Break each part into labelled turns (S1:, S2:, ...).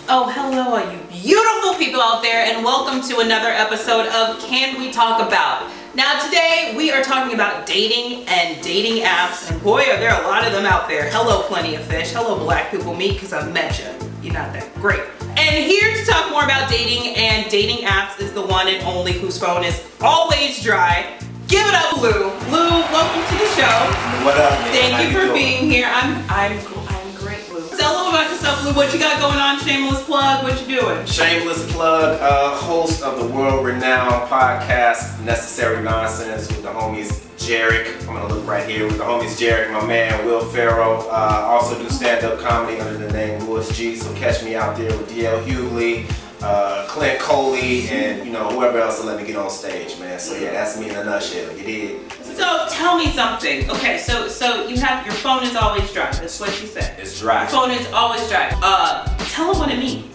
S1: Oh, hello all you beautiful people out there, and welcome to another episode of Can We Talk About? Now today we are talking about dating and dating apps, and boy are there a lot of them out there. Hello Plenty of Fish, hello black people, me because I met you. You're not that great. And here to talk more about dating and dating apps is the one and only whose phone is always dry. Give it up, Lou. Lou, welcome to the show.
S2: What up, man?
S1: Thank you for being here. I'm great, Lou. Tell them about yourself, Lou. What you got going on? Shameless plug. What you doing?
S2: Shameless plug. Host of the world-renowned podcast Necessary Nonsense with the homies Jarek. I'm gonna look right here with the homies Jarek, my man Will Ferrell. Also do stand-up comedy under the name Louis G. So catch me out there with DL Hughley, Clint Coley, and you know whoever else will let me get on stage, man. So yeah, that's me in a nutshell. You did.
S1: So tell me something. Okay, so you have your phone is always dry. That's what you said.
S2: It's dry.
S1: Your phone is always dry. Tell them what it means.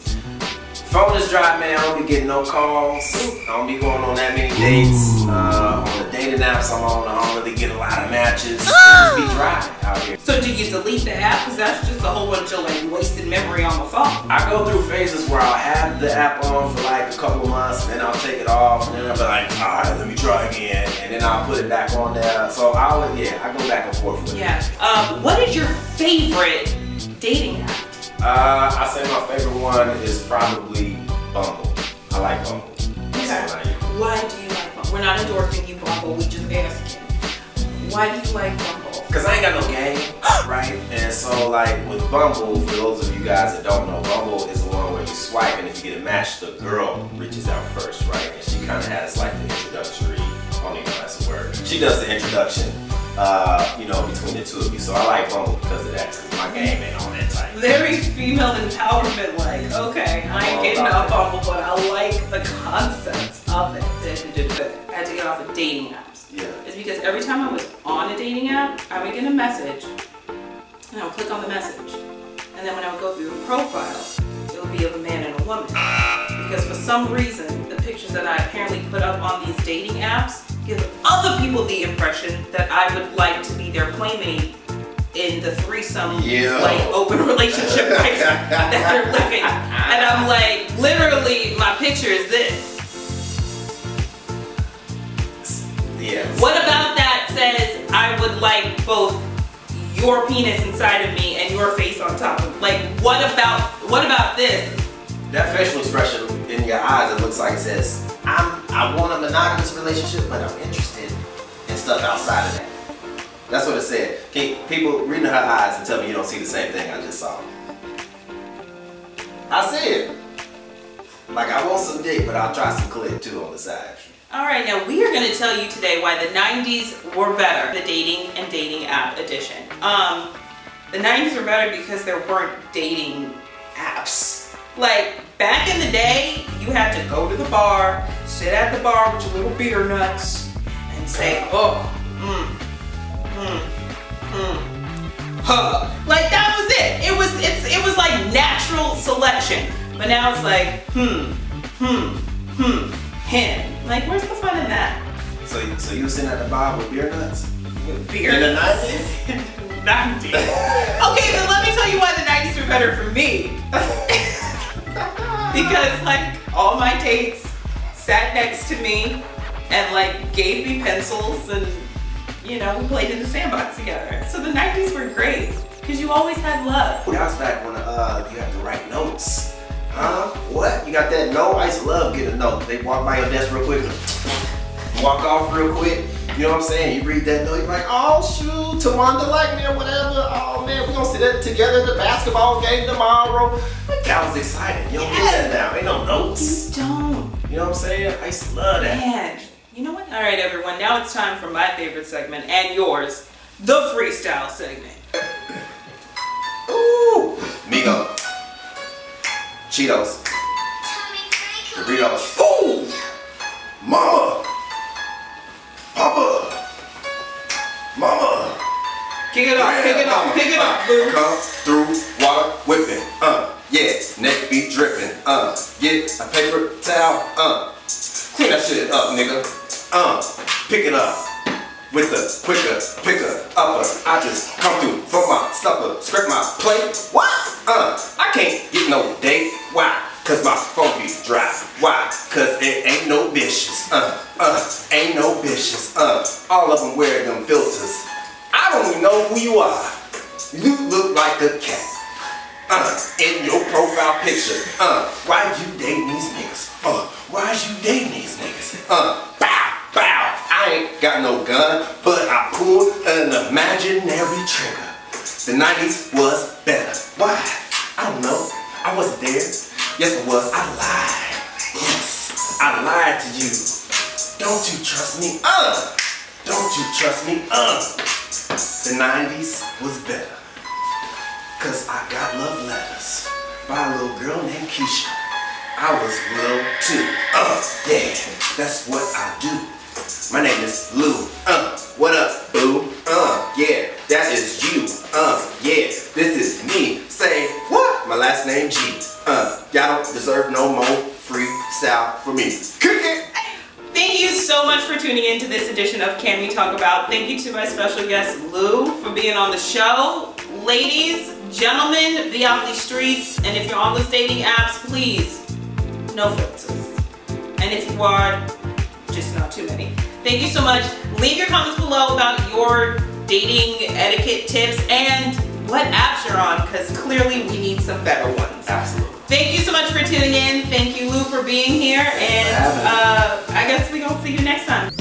S2: Phone is dry, man. I don't be getting no calls. I don't be going on that many dates. On the dating apps I'm on, I don't really get a lot of matches. It just be dry out here.
S1: So do you delete the app? Because that's just a whole bunch of like wasted memory on my phone.
S2: I go through phases where I'll have the app on for like a couple of months, and then I'll take it off, and then I'll be like, alright, let me try again, and then I'll put it back on there. So I go back and forth with it.
S1: Yeah. What is your favorite dating app?
S2: I say my favorite one is probably Bumble. I like Bumble.
S1: Okay. Why do you like Bumble? We're not endorsing you, Bumble. We just asking. Why do you like Bumble?
S2: Because I ain't got no game, right? And so like with Bumble, for those of you guys that don't know, Bumble is the one where you swipe, and if you get a match, the girl reaches out first, right? And she kind of has like the introductory, I don't even know that's a word. She does the introduction, between the two of you. So I like Bumble because of that. My game ain't on that type.
S1: Very female empowerment, like, okay, I ain't getting off Bumble, but I like the concept of it. I had to get off of dating apps.
S2: Yeah.
S1: It's because every time I was on a dating app, I would get a message, and I would click on the message. And then when I would go through the profile, it would be of a man and a woman. Because for some reason, the pictures that I apparently put up on these dating apps give other people the impression that I would like to be their playmate in the threesome, like open relationship life that they're living. And I'm like, literally, my picture is this.
S2: Yeah.
S1: What about that says I would like both your penis inside of me and your face on top of me? Like, what about this?
S2: That facial expression in your eyes, it looks like it says, I want a monogamous relationship, but I'm interested in stuff outside of that. That's what it said. People reading her eyes and tell me you don't see the same thing I just saw. I see it. Like, I want some dick, but I'll try some clit too on the side.
S1: Alright, now we are going to tell you today why the 90s were better, the dating and dating app edition. The 90s were better because there weren't dating apps. Like, back in the day, you had to go to the bar, sit at the bar with your little beer nuts, and say, like that was it. It was like natural selection. But now it's like, him. Like, where's the fun in that?
S2: So you were sitting at the bar with beer nuts?
S1: With beer
S2: in the
S1: nuts?
S2: 90s?
S1: 90s. Okay, then let me tell you why the 90s were better for me. Because like all my dates sat next to me and like gave me pencils, and you know, we played in the sandbox together. So the 90s were great because you always had love.
S2: That was back when you had to write notes. What? You got that note? I used to love getting a note. They walk by your desk real quick, walk off real quick. You know what I'm saying? You read that note, you're like, oh shoot, Tawanda like me or whatever. Oh man, we're gonna sit together at the basketball game tomorrow. Like, that was exciting. You don't do that now. Ain't no notes.
S1: You don't.
S2: You know what I'm saying? I used to love that.
S1: Man, you know what? All right, everyone. Now it's time for my favorite segment and yours, the freestyle segment.
S2: Ooh, Migo, Cheetos, Doritos. Ooh, Mama. Papa! Mama!
S1: Kick it off, kick it off, kick it off, boo.
S2: Come through, water whipping, yeah, neck be dripping, get a paper towel, clean that shit up, nigga, pick it up with the quicker, picker, upper, I just come through for my supper, scrape my plate, what? I can't get no date, why? wear them filters. I don't even know who you are. You look like a cat. In your profile picture. Why you dating these niggas? Why you dating these niggas? Bow, bow. I ain't got no gun, but I pulled an imaginary trigger. The 90s was better. Why? I don't know. I wasn't there. Yes, I was. I lied. Yes, I lied to you. Don't you trust me? Don't you trust me? The 90s was better. Cause I got love letters by a little girl named Keisha. I was real too. Yeah, that's what I do. My name is Lou. What up, boo? Yeah, that is you. Yeah, this is me. Say what? My last name G. Y'all don't deserve no more freestyle from me. Kick it!
S1: Thank you so much for tuning in to this edition of Can We Talk About. Thank you to my special guest Lou for being on the show. Ladies, gentlemen, be out in the streets, and if you're on those dating apps, please, no filters. And if you are, just not too many. Thank you so much. Leave your comments below about your dating etiquette tips and what apps you're on, because clearly we need some better ones.
S2: Absolutely.
S1: Thank you so much for tuning in. Thank you, Lou, for being here, and I guess we're going to see you next time.